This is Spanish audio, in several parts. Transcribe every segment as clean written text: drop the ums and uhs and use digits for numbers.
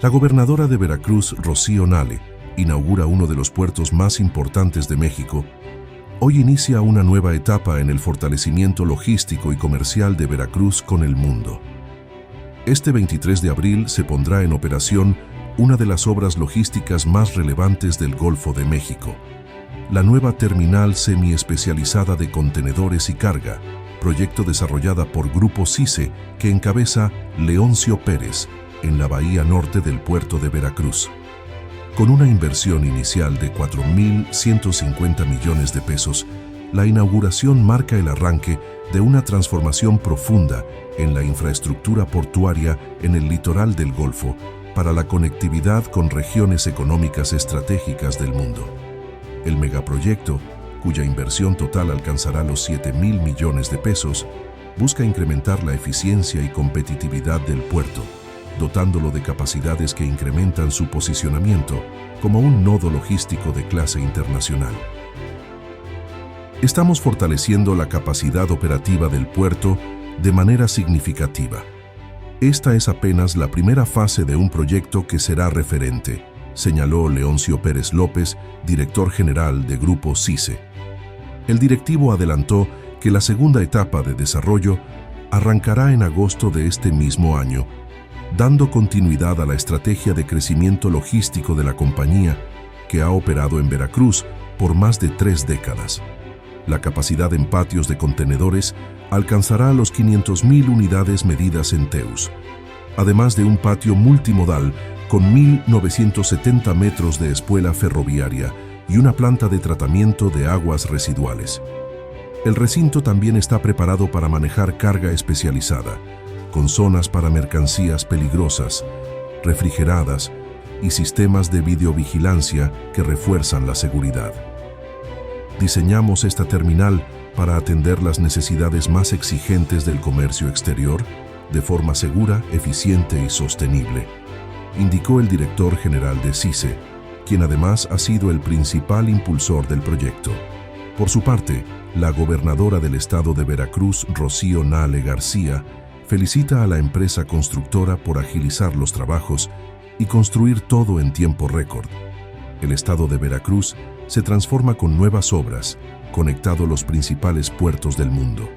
La gobernadora de Veracruz, Rocío Nale, inaugura uno de los puertos más importantes de México. Hoy inicia una nueva etapa en el fortalecimiento logístico y comercial de Veracruz con el mundo. Este 23 de abril se pondrá en operación una de las obras logísticas más relevantes del Golfo de México, la nueva terminal semiespecializada de contenedores y carga, proyecto desarrollada por Grupo CICE que encabeza Leoncio Pérez, en la bahía norte del puerto de Veracruz. Con una inversión inicial de 4.150 millones de pesos, la inauguración marca el arranque de una transformación profunda en la infraestructura portuaria en el litoral del Golfo para la conectividad con regiones económicas estratégicas del mundo. El megaproyecto, cuya inversión total alcanzará los 7.000 millones de pesos, busca incrementar la eficiencia y competitividad del puerto, dotándolo de capacidades que incrementan su posicionamiento como un nodo logístico de clase internacional. Estamos fortaleciendo la capacidad operativa del puerto de manera significativa. Esta es apenas la primera fase de un proyecto que será referente, señaló Leoncio Pérez López, director general de Grupo CICE. El directivo adelantó que la segunda etapa de desarrollo arrancará en agosto de este mismo año, dando continuidad a la estrategia de crecimiento logístico de la compañía, que ha operado en Veracruz por más de 3 décadas. La capacidad en patios de contenedores alcanzará los 500.000 unidades medidas en TEUs, además de un patio multimodal con 1.970 metros de espuela ferroviaria y una planta de tratamiento de aguas residuales. El recinto también está preparado para manejar carga especializada, con zonas para mercancías peligrosas, refrigeradas y sistemas de videovigilancia que refuerzan la seguridad. Diseñamos esta terminal para atender las necesidades más exigentes del comercio exterior de forma segura, eficiente y sostenible, indicó el director general de CICE, quien además ha sido el principal impulsor del proyecto. Por su parte, la gobernadora del estado de Veracruz, Rocío Nale García, felicita a la empresa constructora por agilizar los trabajos y construir todo en tiempo récord. El estado de Veracruz se transforma con nuevas obras, conectado a los principales puertos del mundo.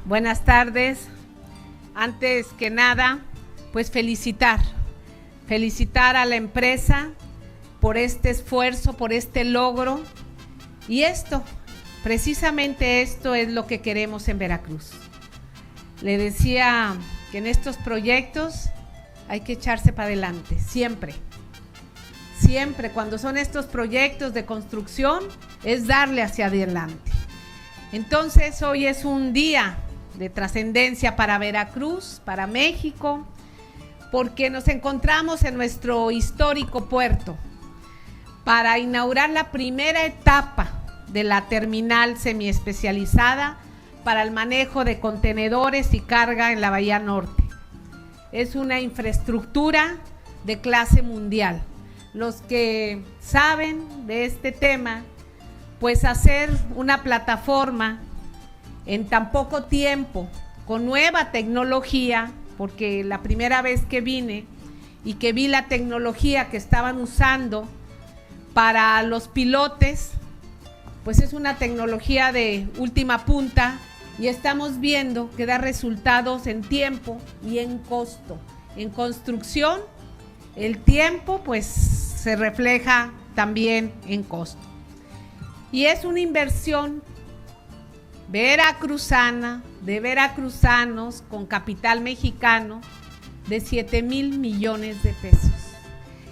Buenas tardes. Antes que nada, pues felicitar a la empresa por este esfuerzo, por este logro. Y precisamente esto es lo que queremos en Veracruz. Le decía que en estos proyectos hay que echarse para adelante, siempre. Siempre, cuando son estos proyectos de construcción, es darle hacia adelante. Entonces, hoy es un día de trascendencia para Veracruz, para México, porque nos encontramos en nuestro histórico puerto para inaugurar la primera etapa de la terminal semiespecializada para el manejo de contenedores y carga en la Bahía Norte. Es una infraestructura de clase mundial. Los que saben de este tema, pues hacer una plataforma en tan poco tiempo, con nueva tecnología, porque la primera vez que vine y que vi la tecnología que estaban usando para los pilotes, pues es una tecnología de última punta y estamos viendo que da resultados en tiempo y en costo. En construcción, el tiempo pues se refleja también en costo. Y es una inversión veracruzana, de veracruzanos con capital mexicano de 7,000 millones de pesos.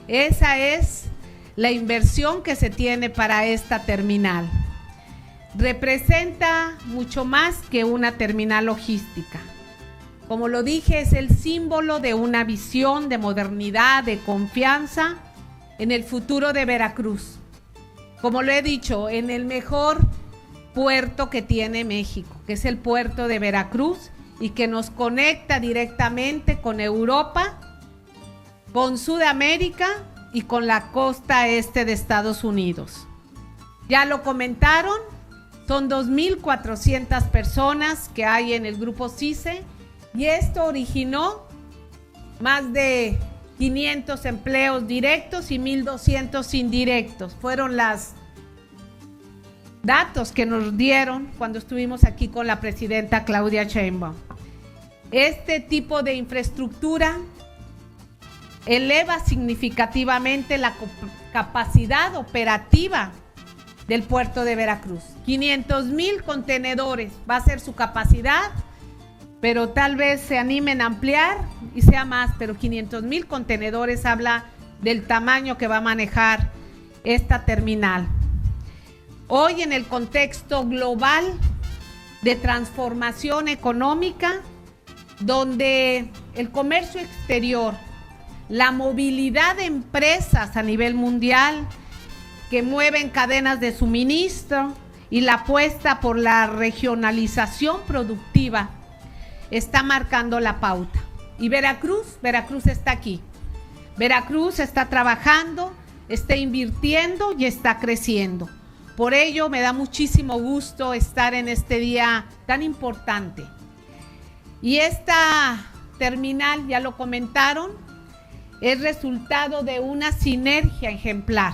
Esa es la inversión que se tiene para esta terminal. Representa mucho más que una terminal logística. Como lo dije, es el símbolo de una visión de modernidad, de confianza en el futuro de Veracruz. Como lo he dicho, en el mejor puerto que tiene México, que es el puerto de Veracruz y que nos conecta directamente con Europa, con Sudamérica y con la costa este de Estados Unidos. Ya lo comentaron, son 2,400 personas que hay en el grupo CICE y esto originó más de 500 empleos directos y 1,200 indirectos. Fueron los datos que nos dieron cuando estuvimos aquí con la presidenta Claudia Sheinbaum. Este tipo de infraestructura eleva significativamente la capacidad operativa del puerto de Veracruz. 500,000 contenedores va a ser su capacidad, pero tal vez se animen a ampliar y sea más, pero 500,000 contenedores habla del tamaño que va a manejar esta terminal. Hoy, en el contexto global de transformación económica, donde el comercio exterior, la movilidad de empresas a nivel mundial que mueven cadenas de suministro y la apuesta por la regionalización productiva está marcando la pauta. Y Veracruz está aquí. Veracruz está trabajando, está invirtiendo y está creciendo. Por ello me da muchísimo gusto estar en este día tan importante. Y esta terminal, ya lo comentaron, es resultado de una sinergia ejemplar.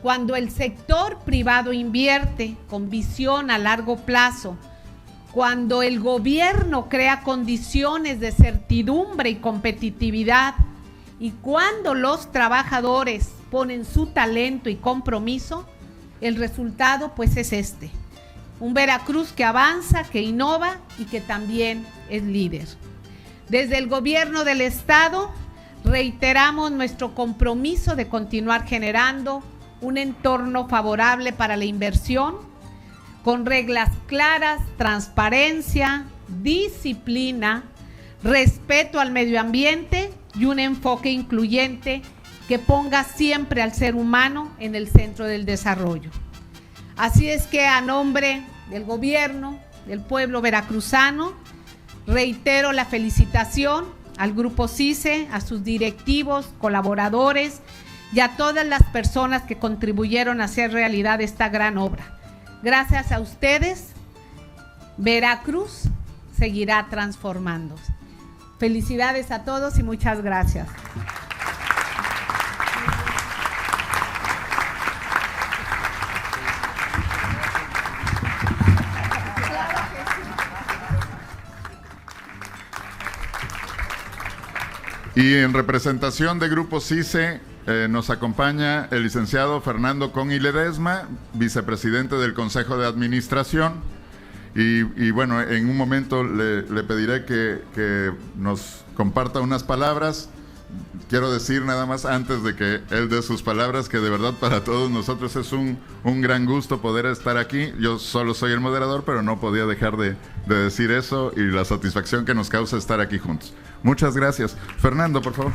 Cuando el sector privado invierte con visión a largo plazo, cuando el gobierno crea condiciones de certidumbre y competitividad, y cuando los trabajadores ponen su talento y compromiso, el resultado pues es este. Un Veracruz que avanza, que innova y que también es líder. Desde el gobierno del estado reiteramos nuestro compromiso de continuar generando un entorno favorable para la inversión, con reglas claras, transparencia, disciplina, respeto al medio ambiente y un enfoque incluyente que ponga siempre al ser humano en el centro del desarrollo. Así es que a nombre del gobierno, del pueblo veracruzano, reitero la felicitación al Grupo CICE, a sus directivos, colaboradores y a todas las personas que contribuyeron a hacer realidad esta gran obra. Gracias a ustedes, Veracruz seguirá transformándose. Felicidades a todos y muchas gracias. Y en representación de Grupo CICE nos acompaña el licenciado Fernando Congi Ledesma, vicepresidente del Consejo de Administración. Y bueno, en un momento le pediré que nos comparta unas palabras. Quiero decir nada más antes de que él dé sus palabras que de verdad para todos nosotros es un gran gusto poder estar aquí. Yo solo soy el moderador, pero no podía dejar de decir eso y la satisfacción que nos causa estar aquí juntos. Muchas gracias. Fernando, por favor.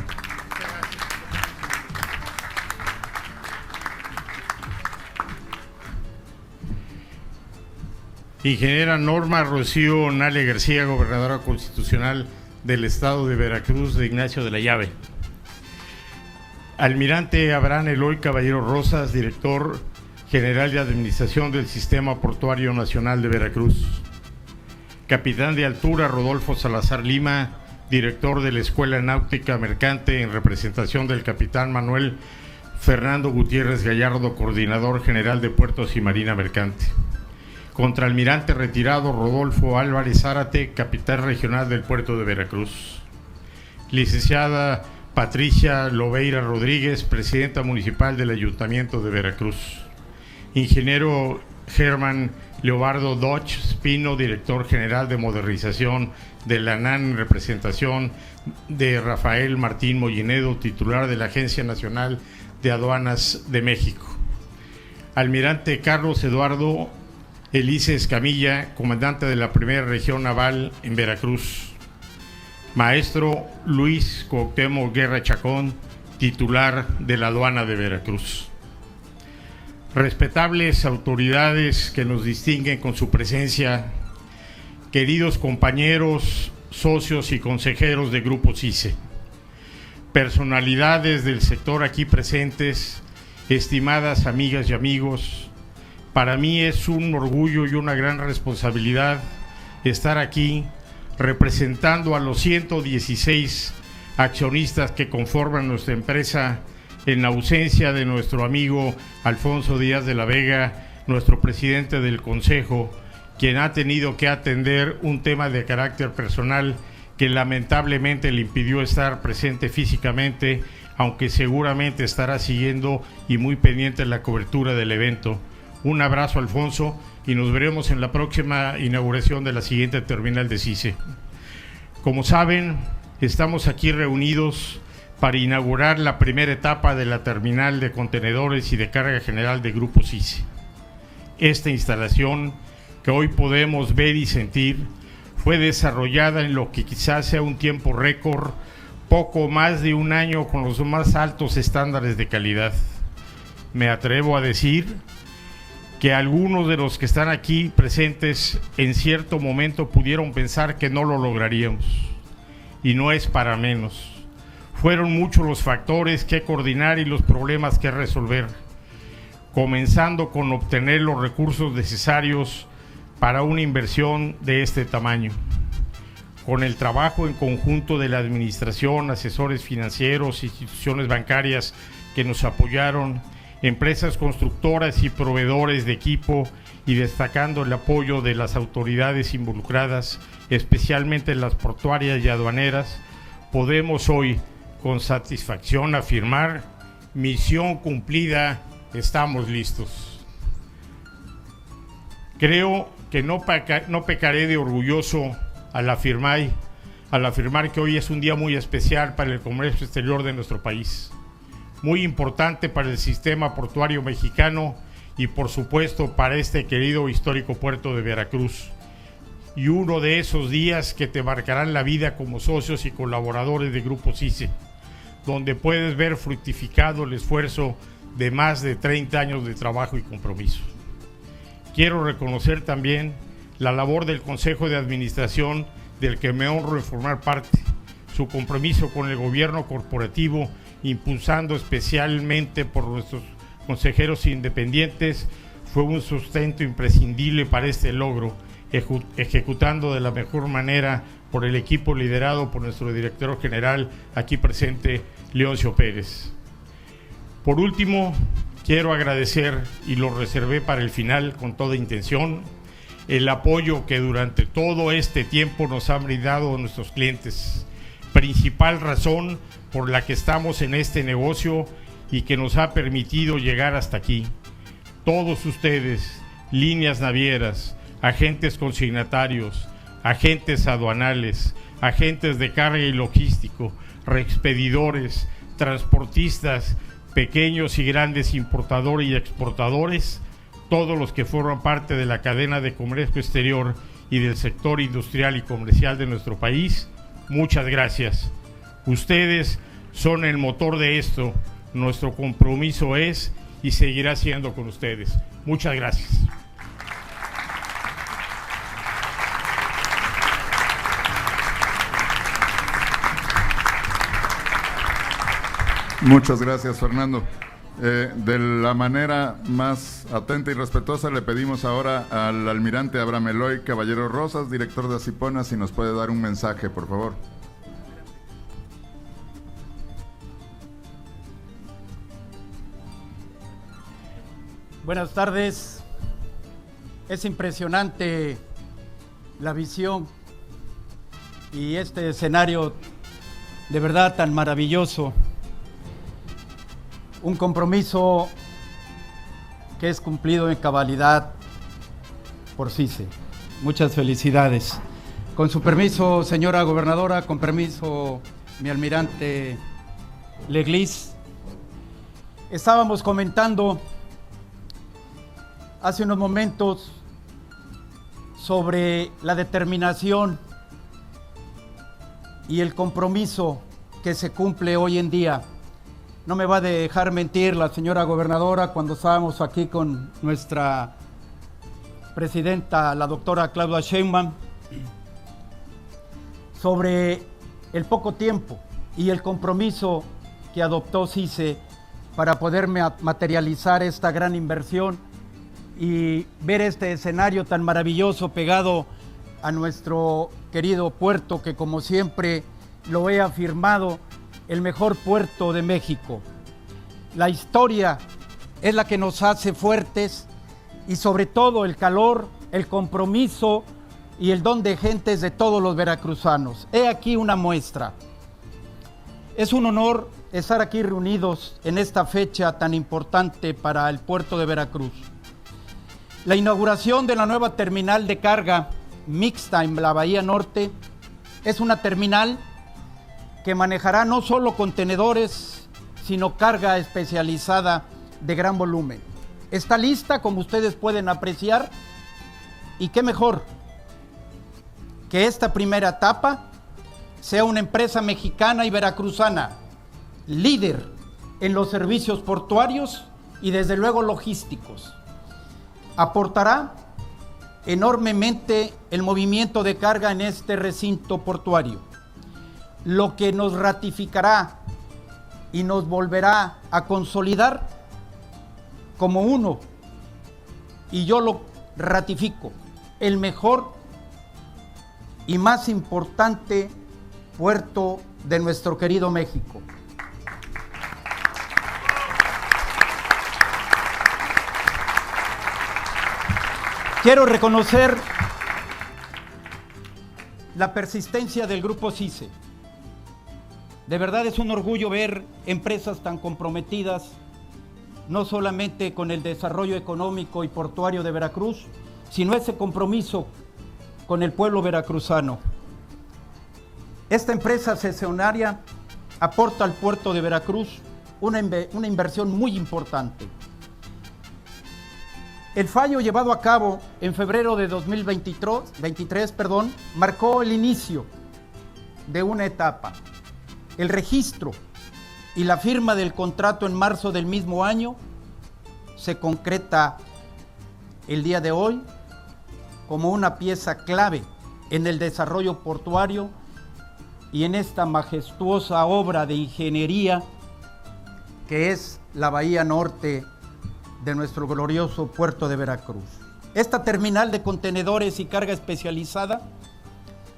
Ingeniera Norma Rocío Nale García, gobernadora constitucional del estado de Veracruz, de Ignacio de la Llave. Almirante Abraham Eloy Caballero Rosas, director general de administración del Sistema Portuario Nacional de Veracruz. Capitán de altura Rodolfo Salazar Lima, director de la Escuela Náutica Mercante, en representación del capitán Manuel Fernando Gutiérrez Gallardo, coordinador general de Puertos y Marina Mercante. Contraalmirante retirado Rodolfo Álvarez Zárate, capitán regional del puerto de Veracruz. Licenciada Patricia Lobeira Rodríguez, presidenta municipal del Ayuntamiento de Veracruz. Ingeniero Germán Leobardo Dodge Espino, director general de modernización de la ANAN, en representación de Rafael Martín Mollinedo, titular de la Agencia Nacional de Aduanas de México. Almirante Carlos Eduardo Elice Escamilla, comandante de la Primera Región Naval en Veracruz. Maestro Luis Cuauhtémoc Guerra Chacón, titular de la Aduana de Veracruz. Respetables autoridades que nos distinguen con su presencia, queridos compañeros, socios y consejeros de Grupo CICE, personalidades del sector aquí presentes, estimadas amigas y amigos, para mí es un orgullo y una gran responsabilidad estar aquí representando a los 116 accionistas que conforman nuestra empresa, en ausencia de nuestro amigo Alfonso Díaz de la Vega, nuestro presidente del Consejo, quien ha tenido que atender un tema de carácter personal que lamentablemente le impidió estar presente físicamente, aunque seguramente estará siguiendo y muy pendiente de la cobertura del evento. Un abrazo, Alfonso, y nos veremos en la próxima inauguración de la siguiente terminal de CICE. Como saben, estamos aquí reunidos para inaugurar la primera etapa de la terminal de contenedores y de carga general de Grupo CICE. Esta instalación, que hoy podemos ver y sentir, fue desarrollada en lo que quizás sea un tiempo récord, poco más de un año, con los más altos estándares de calidad. Me atrevo a decir que algunos de los que están aquí presentes en cierto momento pudieron pensar que no lo lograríamos, y no es para menos. Fueron muchos los factores que coordinar y los problemas que resolver, comenzando con obtener los recursos necesarios para una inversión de este tamaño. Con el trabajo en conjunto de la administración, asesores financieros, instituciones bancarias que nos apoyaron, empresas constructoras y proveedores de equipo, y destacando el apoyo de las autoridades involucradas, especialmente las portuarias y aduaneras, podemos hoy con satisfacción afirmar: misión cumplida, estamos listos. Creo que no pecaré de orgulloso al afirmar que hoy es un día muy especial para el comercio exterior de nuestro país, muy importante para el sistema portuario mexicano y por supuesto para este querido histórico puerto de Veracruz, y uno de esos días que te marcarán la vida como socios y colaboradores de Grupo CICE, donde puedes ver fructificado el esfuerzo de más de 30 años de trabajo y compromiso. Quiero reconocer también la labor del Consejo de Administración, del que me honro en formar parte, su compromiso con el gobierno corporativo, impulsando especialmente por nuestros consejeros independientes, fue un sustento imprescindible para este logro, ejecutando de la mejor manera por el equipo liderado por nuestro director general aquí presente, Leoncio Pérez. Por último, quiero agradecer, y lo reservé para el final con toda intención, el apoyo que durante todo este tiempo nos han brindado nuestros clientes, principal razón por la que estamos en este negocio y que nos ha permitido llegar hasta aquí. Todos ustedes, líneas navieras, agentes consignatarios, agentes aduanales, agentes de carga y logístico, reexpedidores, transportistas, pequeños y grandes importadores y exportadores, todos los que forman parte de la cadena de comercio exterior y del sector industrial y comercial de nuestro país, muchas gracias. Ustedes son el motor de esto. Nuestro compromiso es y seguirá siendo con ustedes. Muchas gracias. Muchas gracias, Fernando. De la manera más atenta y respetuosa le pedimos ahora al almirante Abraham Eloy Caballero Rosas, director de Asipona, si nos puede dar un mensaje, por favor. Buenas tardes. Es impresionante la visión y este escenario de verdad tan maravilloso. Un compromiso que es cumplido en cabalidad por CICE. Muchas felicidades. Con su permiso, señora gobernadora, con permiso, mi almirante Leglis. Estábamos comentando hace unos momentos sobre la determinación y el compromiso que se cumple hoy en día. No me va a dejar mentir la señora gobernadora cuando estábamos aquí con nuestra presidenta, la doctora Claudia Sheinbaum, sobre el poco tiempo y el compromiso que adoptó CICE para poder materializar esta gran inversión y ver este escenario tan maravilloso pegado a nuestro querido puerto, que como siempre lo he afirmado, el mejor puerto de México. La historia es la que nos hace fuertes y sobre todo el calor, el compromiso y el don de gentes de todos los veracruzanos. He aquí una muestra. Es un honor estar aquí reunidos en esta fecha tan importante para el puerto de Veracruz. La inauguración de la nueva terminal de carga mixta en la Bahía Norte es una terminal que manejará no solo contenedores, sino carga especializada de gran volumen. Está lista, como ustedes pueden apreciar, y qué mejor que esta primera etapa sea una empresa mexicana y veracruzana, líder en los servicios portuarios y desde luego logísticos. Aportará enormemente el movimiento de carga en este recinto portuario, lo que nos ratificará y nos volverá a consolidar como uno, y yo lo ratifico, el mejor y más importante puerto de nuestro querido México. Quiero reconocer la persistencia del Grupo CICE. De verdad es un orgullo ver empresas tan comprometidas, no solamente con el desarrollo económico y portuario de Veracruz, sino ese compromiso con el pueblo veracruzano. Esta empresa cesionaria aporta al puerto de Veracruz una inversión muy importante. El fallo llevado a cabo en febrero de 2023 marcó el inicio de una etapa. El registro y la firma del contrato en marzo del mismo año se concreta el día de hoy como una pieza clave en el desarrollo portuario y en esta majestuosa obra de ingeniería que es la Bahía Norte de nuestro glorioso puerto de Veracruz. Esta terminal de contenedores y carga especializada,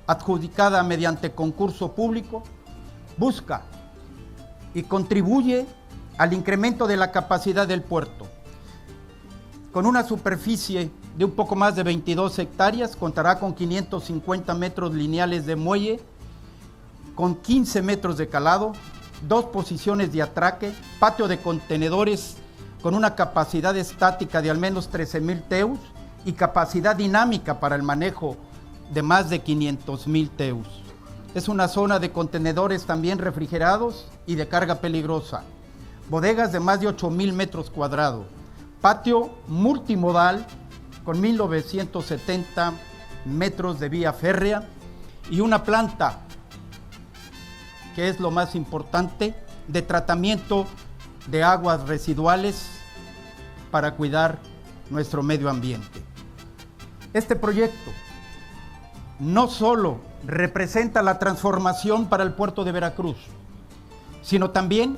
adjudicada mediante concurso público, busca y contribuye al incremento de la capacidad del puerto. Con una superficie de un poco más de 22 hectáreas, contará con 550 metros lineales de muelle, con 15 metros de calado, 2 posiciones de atraque, patio de contenedores con una capacidad estática de al menos 13,000 TEUs y capacidad dinámica para el manejo de más de 500,000 TEUs. Es una zona de contenedores también refrigerados y de carga peligrosa. Bodegas de más de 8,000 metros cuadrados. Patio multimodal con 1,970 metros de vía férrea y una planta, que es lo más importante, de tratamiento de aguas residuales para cuidar nuestro medio ambiente. Este proyecto no solo representa la transformación para el puerto de Veracruz, sino también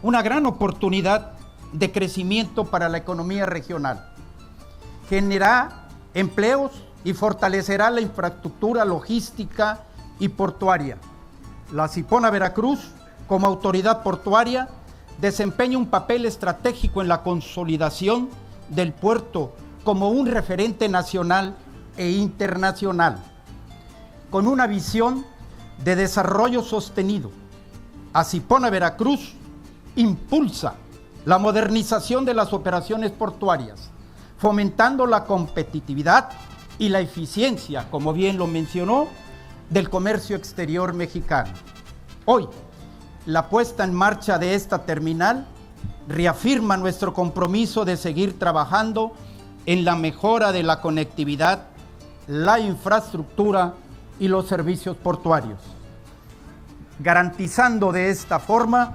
una gran oportunidad de crecimiento para la economía regional. Generará empleos y fortalecerá la infraestructura logística y portuaria. La Cipona Veracruz, como autoridad portuaria, desempeña un papel estratégico en la consolidación del puerto como un referente nacional e internacional, con una visión de desarrollo sostenido. Asipona Veracruz impulsa la modernización de las operaciones portuarias, fomentando la competitividad y la eficiencia, como bien lo mencionó, del comercio exterior mexicano. Hoy, la puesta en marcha de esta terminal reafirma nuestro compromiso de seguir trabajando en la mejora de la conectividad, la infraestructura y los servicios portuarios, garantizando de esta forma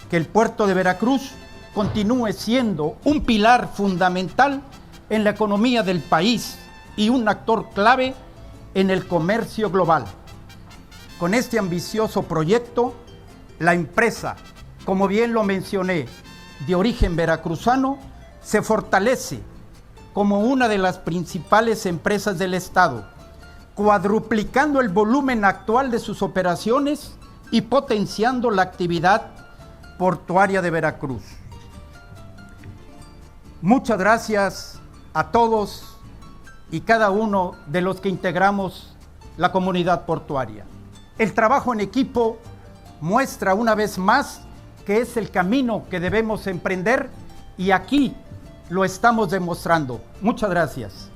que el puerto de Veracruz continúe siendo un pilar fundamental en la economía del país y un actor clave en el comercio global. Con este ambicioso proyecto, la empresa, como bien lo mencioné, de origen veracruzano, se fortalece como una de las principales empresas del Estado, cuadruplicando el volumen actual de sus operaciones y potenciando la actividad portuaria de Veracruz. Muchas gracias a todos y cada uno de los que integramos la comunidad portuaria. El trabajo en equipo muestra una vez más que es el camino que debemos emprender y aquí lo estamos demostrando. Muchas gracias.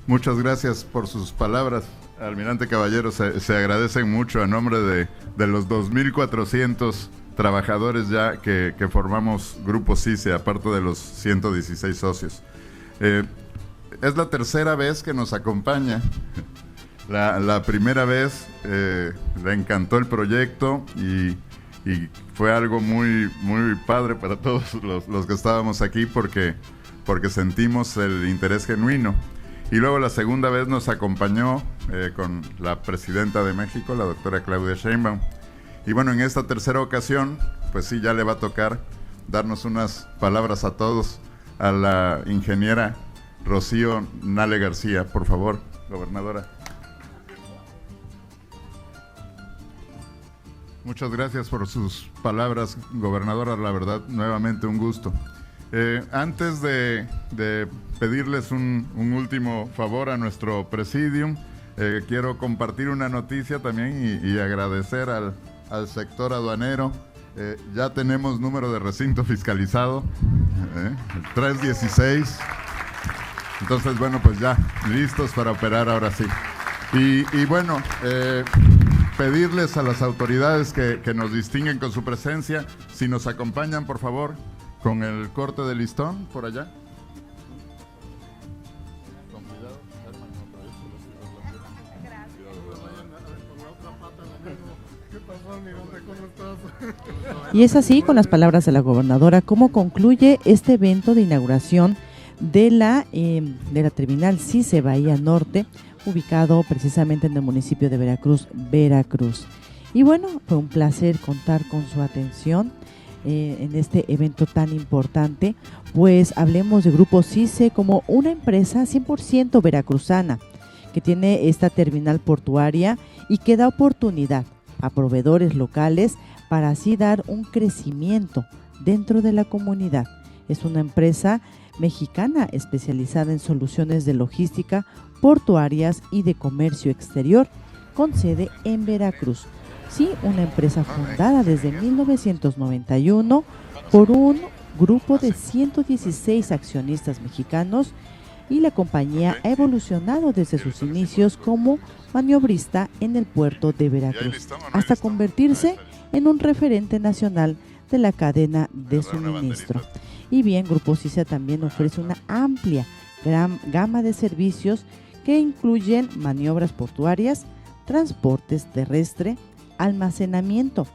Muchas gracias por sus palabras, Almirante Caballero. Se agradecen mucho a nombre de los 2,400 trabajadores ya que formamos Grupo CICE, aparte de los 116 socios. Es la tercera vez que nos acompaña. La primera vez le encantó el proyecto y fue algo muy, muy padre para todos los que estábamos aquí porque sentimos el interés genuino. Y luego la segunda vez nos acompañó con la presidenta de México, la doctora Claudia Sheinbaum. Y bueno, en esta tercera ocasión, pues sí, ya le va a tocar darnos unas palabras a todos a la ingeniera Rocío Nale García. Por favor, gobernadora. Muchas gracias por sus palabras, gobernadora. La verdad, nuevamente un gusto. Antes de pedirles un último favor a nuestro presidium, quiero compartir una noticia también y agradecer al sector aduanero. Ya tenemos número de recinto fiscalizado, el 316. Entonces, bueno, pues ya listos para operar ahora sí. Y bueno, pedirles a las autoridades que nos distinguen con su presencia, si nos acompañan, por favor, con el corte de listón por allá. Con cuidado, Y es así, con las palabras de la gobernadora, cómo concluye este evento de inauguración de la terminal CICE Bahía Norte, ubicado precisamente en el municipio de Veracruz, Veracruz. Y bueno, fue un placer contar con su atención en este evento tan importante. Pues hablemos de Grupo CICE como una empresa 100% veracruzana que tiene esta terminal portuaria y que da oportunidad a proveedores locales para así dar un crecimiento dentro de la comunidad. Es una empresa mexicana especializada en soluciones de logística, portuarias y de comercio exterior, con sede en Veracruz. Sí, una empresa fundada desde 1991 por un grupo de 116 accionistas mexicanos, y la compañía ha evolucionado desde sus inicios como maniobrista en el puerto de Veracruz hasta convertirse en un referente nacional de la cadena de suministro. Y bien, Grupo CICE también ofrece una amplia gama de servicios que incluyen maniobras portuarias, transportes terrestre, almacenamiento,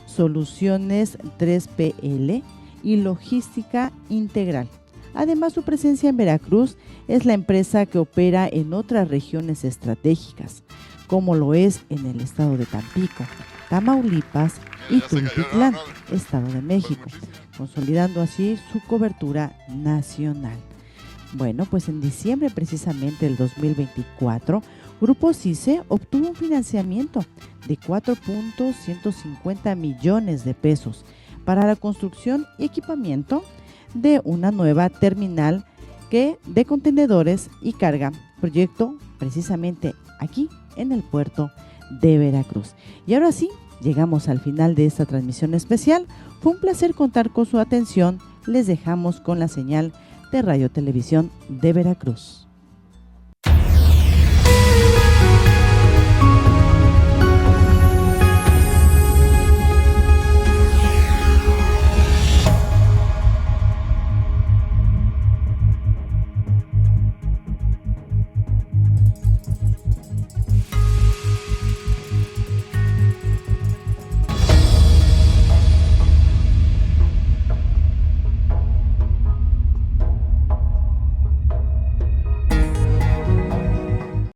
soluciones 3PL y logística integral. Además, su presencia en Veracruz es la empresa que opera en otras regiones estratégicas, como lo es en el estado de Tampico, Tamaulipas y Tultitlán, Estado de México, consolidando así su cobertura nacional. Bueno, pues en diciembre precisamente del 2024, Grupo CICE obtuvo un financiamiento de 4.150 millones de pesos para la construcción y equipamiento de una nueva terminal de contenedores y carga, proyecto precisamente aquí en el puerto de Veracruz. Y ahora sí, llegamos al final de esta transmisión especial. Fue un placer contar con su atención. Les dejamos con la señal de Radio Televisión de Veracruz.